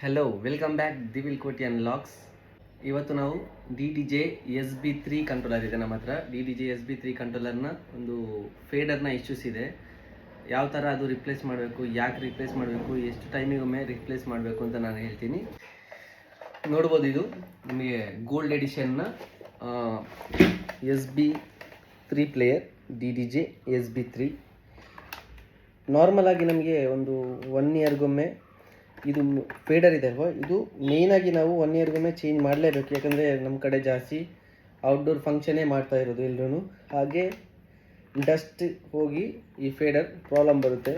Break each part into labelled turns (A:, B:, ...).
A: Hello, welcome back ದಿವಿಲ್ ಕೋಟಿ and LOX. ಇವತ್ತು ನಾವು DDJ-SB3 ಕಂಟ್ರೋಲರ್ ಇದೆ ನಮ್ಮ ಹತ್ರ. DDJ-SB3 ಕಂಟ್ರೋಲರ್ನ ಒಂದು ಫೇಡರ್ನ ಇಶ್ಯೂಸ್ ಇದೆ. ಯಾವ ಥರ ಅದು ರಿಪ್ಲೇಸ್ ಮಾಡಬೇಕು, ಯಾಕೆ ರಿಪ್ಲೇಸ್ ಮಾಡಬೇಕು, ಎಷ್ಟು ಟೈಮಿಗೊಮ್ಮೆ ರಿಪ್ಲೇಸ್ ಮಾಡಬೇಕು ಅಂತ ನಾನು ಹೇಳ್ತೀನಿ. ನೋಡ್ಬೋದು, ಇದು ನಿಮಗೆ gold ಎಡಿಷನ್ನ SB3 player DDJ-SB3. Normal ಆಗಿ ನಮಗೆ ಒಂದು 1 ಇಯರ್ಗೊಮ್ಮೆ ಇದು ಫೇಡರ್ ಇದೆ ಅಲ್ವಾ, ಇದು ಮೇಯ್ನಾಗಿ ನಾವು 1 ಇಯರ್ಗೊಮ್ಮೆ ಚೇಂಜ್ ಮಾಡಲೇಬೇಕು. ಯಾಕಂದರೆ ನಮ್ಮ ಕಡೆ ಜಾಸ್ತಿ ಔಟ್ಡೋರ್ ಫಂಕ್ಷನೇ ಮಾಡ್ತಾ ಇರೋದು ಎಲ್ಲರೂ. ಹಾಗೆ ಡಸ್ಟ್ ಹೋಗಿ ಈ ಫೇಡರ್ ಪ್ರಾಬ್ಲಮ್ ಬರುತ್ತೆ.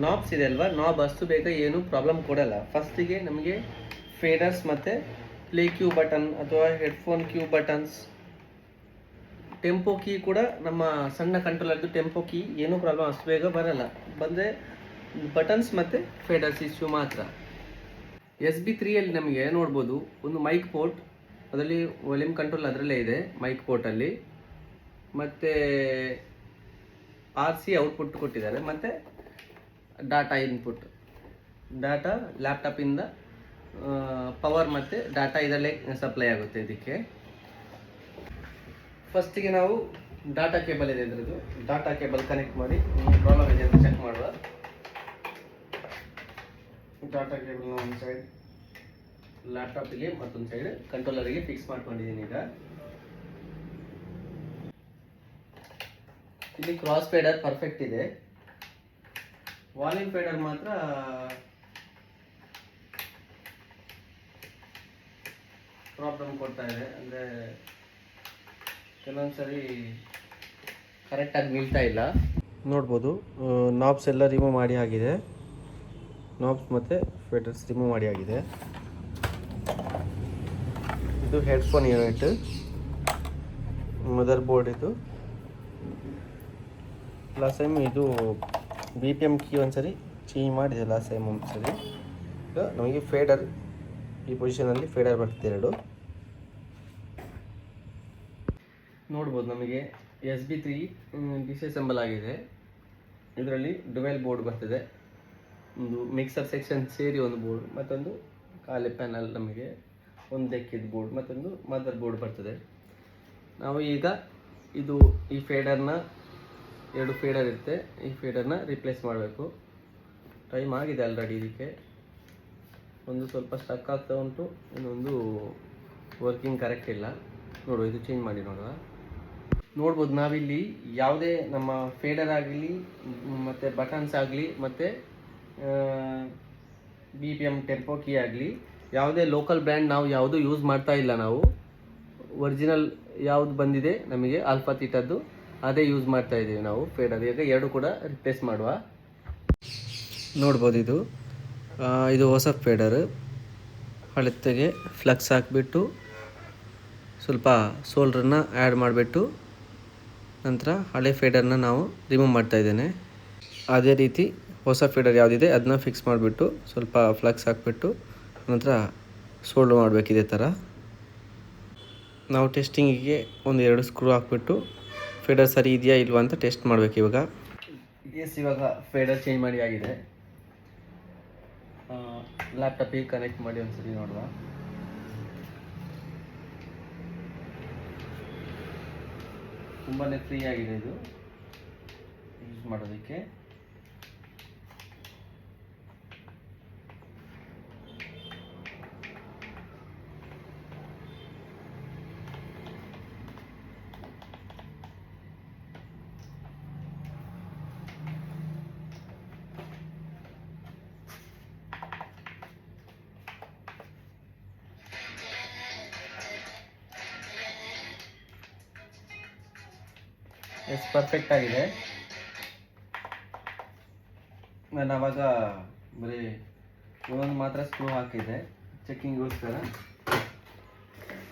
A: ನಾಬ್ಸ್ ಇದೆ ಅಲ್ವಾ, ನಾಬ್ ಅಷ್ಟು ಬೇಗ ಏನು ಪ್ರಾಬ್ಲಮ್ ಕೊಡಲ್ಲ. ಫಸ್ಟಿಗೆ ನಮಗೆ ಫೇಡರ್ಸ್ ಮತ್ತು ಪ್ಲೇ ಕ್ಯೂ ಬಟನ್ ಅಥವಾ headphone cue buttons, tempo key ಕೂಡ ನಮ್ಮ ಸಣ್ಣ ಕಂಟ್ರೋಲರ್ದು ಟೆಂಪೋ ಕೀ ಏನೂ ಪ್ರಾಬ್ಲಮ್ ಅಷ್ಟು ಬೇಗ ಬರಲ್ಲ. ಬಂದರೆ ಬಟನ್ಸ್ ಮತ್ತು ಫೇಡರ್ಸ್ ಇಶ್ಯೂ ಮಾತ್ರ. SB3ಯಲ್ಲಿ ನಮಗೆ ನೋಡ್ಬೋದು ಒಂದು ಮೈಕ್ ಪೋರ್ಟ್, ಅದರಲ್ಲಿ ವಾಲ್ಯೂಮ್ ಕಂಟ್ರೋಲ್ ಅದರಲ್ಲೇ ಇದೆ ಮೈಕ್ ಪೋರ್ಟಲ್ಲಿ, ಮತ್ತು RC ಔಟ್ಪುಟ್ ಕೊಟ್ಟಿದ್ದಾರೆ, ಮತ್ತು ಡಾಟಾ ಇನ್ಪುಟ್, ಡಾಟಾ ಲ್ಯಾಪ್ಟಾಪಿಂದ ಪವರ್ ಮತ್ತು ಡಾಟಾ ಇದರಲ್ಲೇ ಸಪ್ಲೈ ಆಗುತ್ತೆ ಇದಕ್ಕೆ. ಫಸ್ಟಿಗೆ ನಾವು ಡಾಟಾ ಕೇಬಲ್ ಇದೆ ಇದರದ್ದು, ಡಾಟಾ ಕೇಬಲ್ ಕನೆಕ್ಟ್ ಮಾಡಿ ಪ್ರಾಬ್ಲಮ್ ಇದೆ ಅಂತ ಚೆಕ್ ಮಾಡುವ. ಡಾಟಾ ಕೇಬಲ್ನ ಒಂದು ಸೈಡ್ ಲ್ಯಾಪ್ಟಾಪಿಗೆ, ಮತ್ತೊಂದು ಸೈಡ್ ಕಂಟ್ರೋಲರಿಗೆ ಫಿಕ್ಸ್ ಮಾಡ್ಕೊಂಡಿದ್ದೀನಿ. ಈಗ ಇಲ್ಲಿ ಕ್ರಾಸ್ ಫೇಡರ್ ಪರ್ಫೆಕ್ಟ್ ಇದೆ, ವಾಲ್ಯೂಮ್ ಫೇಡರ್ ಮಾತ್ರ ಪ್ರಾಬ್ಲಮ್ ಕೊಡ್ತಾ ಇದೆ. ಅಂದರೆ ಕೆಲವೊಂದ್ಸರಿ ಕರೆಕ್ಟಾಗಿ ನಿಲ್ತಾ ಇಲ್ಲ. ನೋಡ್ಬೋದು, ನಾಬ್ಸ್ ಎಲ್ಲ ರಿಮೂವ್ ಮಾಡಿ ಆಗಿದೆ, ನಾಬ್ಸ್ ಮತ್ತು ಫೇಡರ್ಸ್ ರಿಮೂವ್ ಮಾಡಿ ಆಗಿದೆ. ಇದು ಹೆಡ್ಫೋನ್ ಯೂನಿಟ್, ಮದರ್ ಬೋರ್ಡ್ ಇದು. ಲಾಸ್ಟ್ ಟೈಮ್ ಇದು BPM ಕೀ ಒಂದ್ಸರಿ ಚೇಂಜ್ ಮಾಡಿದೆ ಲಾಸ್ಟ್ ಟೈಮ್ ಒಂದ್ಸರಿ. ಈಗ ನಮಗೆ ಫೇಡರ್ ಈ ಪೊಸಿಷನಲ್ಲಿ ಫೇಡರ್ ಬರ್ತದೆ ಎರಡು. ನೋಡ್ಬೋದು, ನಮಗೆ SB3 ಡಿಸೆಸೆಂಬಲ್ ಆಗಿದೆ. ಇದರಲ್ಲಿ ಡುವೆಲ್ ಬೋರ್ಡ್ ಬರ್ತದೆ, ಒಂದು ಮಿಕ್ಸರ್ ಸೆಕ್ಷನ್ ಸೇರಿ ಒಂದು ಬೋರ್ಡ್, ಮತ್ತೊಂದು ಖಾಲಿ ಪ್ಯಾನಲ್, ನಮಗೆ ಒಂದು ದೆಕ್ಕಿದ ಬೋರ್ಡ್, ಮತ್ತೊಂದು ಮದರ್ ಬೋರ್ಡ್ ಬರ್ತದೆ. ನಾವು ಈಗ ಈ ಫೇಡರ್ನ, 2 ಫೇಡರ್ ಇರುತ್ತೆ, ಈ ಫೇಡರ್ನ ರಿಪ್ಲೇಸ್ ಮಾಡಬೇಕು. ಟೈಮ್ ಆಗಿದೆ ಆಲ್ರೆಡಿ. ಇದಕ್ಕೆ ಒಂದು ಸ್ವಲ್ಪ ಸ್ಟಕ್ ಆಗ್ತಾ ಉಂಟು, ಇನ್ನೊಂದು ವರ್ಕಿಂಗ್ ಕರೆಕ್ಟ್ ಇಲ್ಲ. ನೋಡುವ, ಇದು ಚೇಂಜ್ ಮಾಡಿ ನೋಡುವ. ನೋಡ್ಬೋದು, ನಾವಿಲ್ಲಿ ಯಾವುದೇ ನಮ್ಮ ಫೇಡರ್ ಆಗಲಿ ಮತ್ತು ಬಟನ್ಸ್ ಆಗಲಿ ಮತ್ತು BPM ಟೆಂಪೋ ಕೀ ಆಗಲಿ, ಯಾವುದೇ ಲೋಕಲ್ ಬ್ರ್ಯಾಂಡ್ ನಾವು ಯಾವುದು ಯೂಸ್ ಮಾಡ್ತಾ ಇಲ್ಲ. ನಾವು ಒರಿಜಿನಲ್ ಯಾವುದು ಬಂದಿದೆ ನಮಗೆ ಆಲ್ಫಾ ಥೀಟಾದ್ದು, ಅದೇ ಯೂಸ್ ಮಾಡ್ತಾ ಇದ್ದೀವಿ ನಾವು ಫೇಡರ್. ಈಗ 2 ಕೂಡ ರಿಪ್ಲೇಸ್ ಮಾಡುವ. ನೋಡ್ಬೋದು, ಇದು ಹೊಸ ಫೇಡರ್. ಹಳೆತ್ತಿಗೆ ಫ್ಲಕ್ಸ್ ಹಾಕಿಬಿಟ್ಟು ಸ್ವಲ್ಪ ಸೋಲ್ಡ್ರನ್ನ ಆ್ಯಡ್ ಮಾಡಿಬಿಟ್ಟು ನಂತರ ಹಳೆ ಫೇಡರ್ನ ನಾವು ರಿಮೂವ್ ಮಾಡ್ತಾ ಇದ್ದೇನೆ. ಅದೇ ರೀತಿ ಹೊಸ ಫೇಡರ್ ಯಾವುದಿದೆ ಅದನ್ನ ಫಿಕ್ಸ್ ಮಾಡಿಬಿಟ್ಟು ಸ್ವಲ್ಪ ಫ್ಲಕ್ಸ್ ಹಾಕಿಬಿಟ್ಟು ನಂತರ ಸೋಲ್ಡ್ ಮಾಡಬೇಕು. ಇದೇ ಥರ ನಾವು ಟೆಸ್ಟಿಂಗಿಗೆ 1-2 ಸ್ಕ್ರೂ ಹಾಕ್ಬಿಟ್ಟು ಫೇಡರ್ ಸರಿ ಇದೆಯಾ ಇಲ್ವಾ ಅಂತ ಟೆಸ್ಟ್ ಮಾಡಬೇಕು. ಇವಾಗ ಫೇಡರ್ ಚೇಂಜ್ ಮಾಡಿ ಆಗಿದೆ. ಲ್ಯಾಪ್ಟಾಪಿಗೆ ಕನೆಕ್ಟ್ ಮಾಡಿ ಒಂದ್ಸರಿ ನೋಡುವ. ತುಂಬಾ ಫ್ರೀ ಆಗಿದೆ ಇದು ಯೂಸ್ ಮಾಡೋದಕ್ಕೆ. ಪರ್ಫೆಕ್ಟ್ ಆಗಿದೆ. ನಾನು ಆವಾಗ ಬರೀ ಒಂದು ಮಾತ್ರ ಸ್ಕ್ರೂ ಹಾಕಿದ್ದೆ ಚೆಕ್ಕಿಂಗ್ಗೋಸ್ಕರ.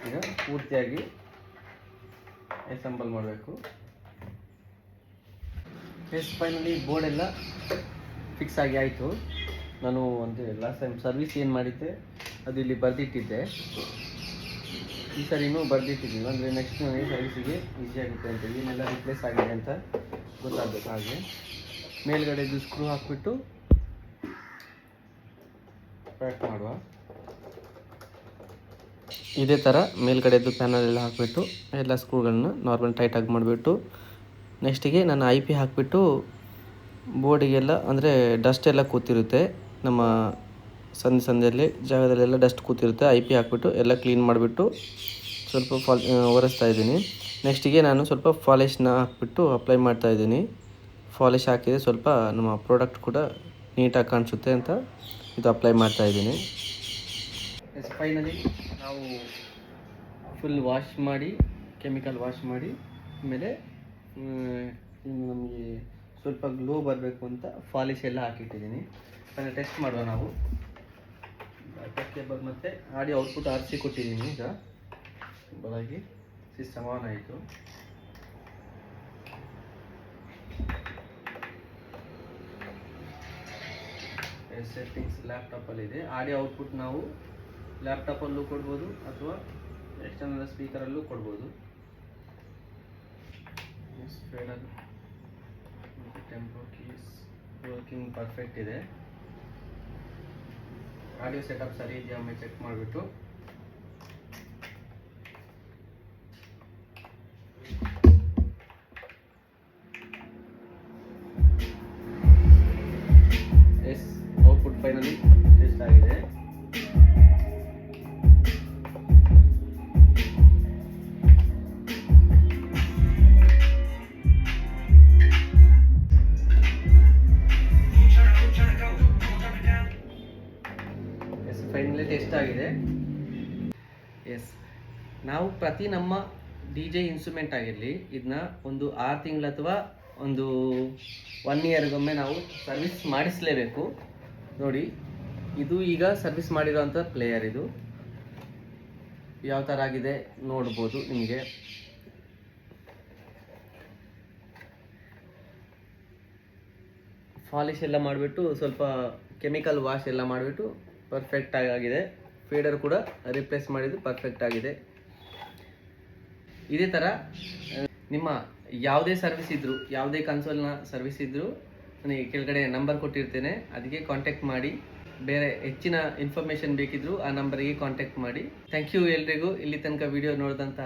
A: ಈಗ ಪೂರ್ತಿಯಾಗಿ ಅಸೆಂಬಲ್ ಮಾಡಬೇಕು. ಫೈನಲಿ ಬೋರ್ಡ್ ಎಲ್ಲ ಫಿಕ್ಸ್ ಆಗಿ ಆಯಿತು. ನಾನು ಒಂದು ಲಾಸ್ಟ್ ಟೈಮ್ ಸರ್ವಿಸ್ ಏನು ಮಾಡಿದ್ದೆ ಅದು ಇಲ್ಲಿ ಬರೆದಿಟ್ಟಿದ್ದೆ. ಈ ಸರಿನೂ ಬರೆದಿಟ್ಟಿದ್ದೀವಿ, ಅಂದರೆ ನೆಕ್ಸ್ಟ್ ನನಗೆ ಸರ್ವಿಸಿಗೆ ಈಸಿ ಆಗುತ್ತೆ ಅಂತ. ಏನೆಲ್ಲ ರಿಪ್ಲೇಸ್ ಆಗಿದೆ ಅಂತ ಗೊತ್ತಾಗಬೇಕು. ಹಾಗೆ ಮೇಲ್ಗಡೆದು ಸ್ಕ್ರೂ ಹಾಕ್ಬಿಟ್ಟು ಸಪ್ರೇಟ್ ಮಾಡುವ. ಇದೇ ಥರ ಮೇಲ್ಗಡೆದು ಪ್ಯಾನಲ್ ಎಲ್ಲ ಹಾಕಿಬಿಟ್ಟು ಎಲ್ಲ ಸ್ಕ್ರೂಗಳನ್ನ ನಾರ್ಮಲ್ ಟೈಟಾಗಿ ಮಾಡಿಬಿಟ್ಟು ನೆಕ್ಸ್ಟಿಗೆ ನಾನು IP ಹಾಕಿಬಿಟ್ಟು ಬೋರ್ಡಿಗೆಲ್ಲ ಅಂದರೆ ಡಸ್ಟ್ ಎಲ್ಲ ಕೂತಿರುತ್ತೆ, ನಮ್ಮ ಸಂದಿಯಲ್ಲಿ ಜಾಗದಲ್ಲೆಲ್ಲ ಡಸ್ಟ್ ಕೂತಿರುತ್ತೆ. IP ಹಾಕಿಬಿಟ್ಟು ಎಲ್ಲ ಕ್ಲೀನ್ ಮಾಡಿಬಿಟ್ಟು ಸ್ವಲ್ಪ ಒರೆಸ್ತಾ ಇದ್ದೀನಿ. ನೆಕ್ಸ್ಟಿಗೆ ನಾನು ಸ್ವಲ್ಪ ಪಾಲಿಷ್ನ ಹಾಕಿಬಿಟ್ಟು ಅಪ್ಲೈ ಮಾಡ್ತಾ ಇದ್ದೀನಿ. ಪಾಲಿಷ್ ಹಾಕಿದರೆ ಸ್ವಲ್ಪ ನಮ್ಮ ಪ್ರಾಡಕ್ಟ್ ಕೂಡ ನೀಟಾಗಿ ಕಾಣಿಸುತ್ತೆ ಅಂತ ಇದು ಅಪ್ಲೈ ಮಾಡ್ತಾ ಇದ್ದೀನಿ. ಫೈನಲಿ ನಾವು ಫುಲ್ ವಾಶ್ ಮಾಡಿ, ಕೆಮಿಕಲ್ ವಾಶ್ ಮಾಡಿ ಆಮೇಲೆ ಇನ್ನು ನಮಗೆ ಸ್ವಲ್ಪ ಗ್ಲೋ ಬರಬೇಕು ಅಂತ ಪಾಲಿಶ್ ಎಲ್ಲ ಹಾಕಿಟ್ಟಿದ್ದೀನಿ. ಅದನ್ನು ಟೆಸ್ಟ್ ಮಾಡುವ ನಾವು. ಕೇಬಲ್ ಮತ್ತು ಆಡಿಯೋ ಔಟ್ಪುಟ್ ಆರಿಸಿ ಕೊಟ್ಟಿದ್ದೀನಿ. ಈಗ ಬಲಾಗಿ ಸಿಸ್ಟಮ್ ಆನ್ ಆಯಿತು. ಸೆಟ್ಟಿಂಗ್ಸ್ ಲ್ಯಾಪ್ಟಾಪಲ್ಲಿದೆ. ಆಡಿಯೋ ಔಟ್ಪುಟ್ ನಾವು ಲ್ಯಾಪ್ಟಾಪಲ್ಲೂ ಕೊಡ್ಬೋದು ಅಥವಾ ಎಕ್ಸ್ಟರ್ನಲ್ ಸ್ಪೀಕರಲ್ಲೂ ಕೊಡ್ಬೋದು. ಫೇಡರ್ ಮತ್ತು ಟೆಂಪೋ ಕೀಸ್ ವರ್ಕಿಂಗ್ ಪರ್ಫೆಕ್ಟ್ ಇದೆ. ಆಡಿಯೋ ಸೆಟಪ್ ಸರಿ ಇದೆಯಾ ಒಮ್ಮೆ ಚೆಕ್ ಮಾಡಿಬಿಟ್ಟು ಔಟ್ಪುಟ್ ಫೈನಲಿ ಟೆಸ್ಟ್ ಆಗಿದೆ. ಫೈನಲಿ ಟೆಸ್ಟ್ ಆಗಿದೆ. ನಾವು ಪ್ರತಿ ನಮ್ಮ DJ ಇನ್ಸ್ಟ್ರೂಮೆಂಟ್ ಆಗಿರಲಿ ಇದನ್ನ ಒಂದು 6 ತಿಂಗಳು ಅಥವಾ ಒಂದು 1 ಇಯರ್ಗೊಮ್ಮೆ ನಾವು ಸರ್ವಿಸ್ ಮಾಡಿಸಲೇಬೇಕು. ನೋಡಿ, ಇದು ಈಗ ಸರ್ವಿಸ್ ಮಾಡಿರೋಂಥ ಪ್ಲೇಯರ್. ಇದು ಯಾವ ಥರ ಆಗಿದೆ ನೋಡ್ಬೋದು. ನಿಮಗೆ ಪಾಲಿಶ್ ಎಲ್ಲ ಮಾಡಿಬಿಟ್ಟು ಸ್ವಲ್ಪ ಕೆಮಿಕಲ್ ವಾಶ್ ಎಲ್ಲ ಮಾಡಿಬಿಟ್ಟು ಪರ್ಫೆಕ್ಟ್ ಆಗಿದೆ. ಫೇಡರ್ ಕೂಡ ರಿಪ್ಲೇಸ್ ಮಾಡಿದ್ದು ಪರ್ಫೆಕ್ಟ್ ಆಗಿದೆ. ಇದೇ ಥರ ನಿಮ್ಮ ಯಾವುದೇ ಸರ್ವಿಸ್ ಇದ್ದರೂ, ಯಾವುದೇ ಕನ್ಸೋಲ್ನ ಸರ್ವಿಸ್ ಇದ್ದರೂ ನನಗೆ ಕೆಳಗಡೆ ನಂಬರ್ ಕೊಟ್ಟಿರ್ತೇನೆ, ಅದಕ್ಕೆ ಕಾಂಟ್ಯಾಕ್ಟ್ ಮಾಡಿ. ಬೇರೆ ಹೆಚ್ಚಿನ ಇನ್ಫಾರ್ಮೇಷನ್ ಬೇಕಿದ್ದರೂ ಆ ನಂಬರಿಗೆ ಕಾಂಟ್ಯಾಕ್ಟ್ ಮಾಡಿ. ಥ್ಯಾಂಕ್ ಯು ಎಲ್ರಿಗೂ. ಇಲ್ಲಿ ತನಕ ವಿಡಿಯೋ ನೋಡಿದಂಥ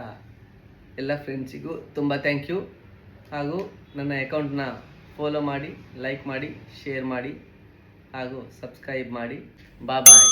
A: ಎಲ್ಲ ಫ್ರೆಂಡ್ಸಿಗೂ ತುಂಬ ಥ್ಯಾಂಕ್ ಯು. ಹಾಗೂ ನನ್ನ ಅಕೌಂಟ್ನ ಫಾಲೋ ಮಾಡಿ, ಲೈಕ್ ಮಾಡಿ, ಶೇರ್ ಮಾಡಿ ಹಾಗೂ ಸಬ್ಸ್ಕ್ರೈಬ್ ಮಾಡಿ. ಬಾಯ್.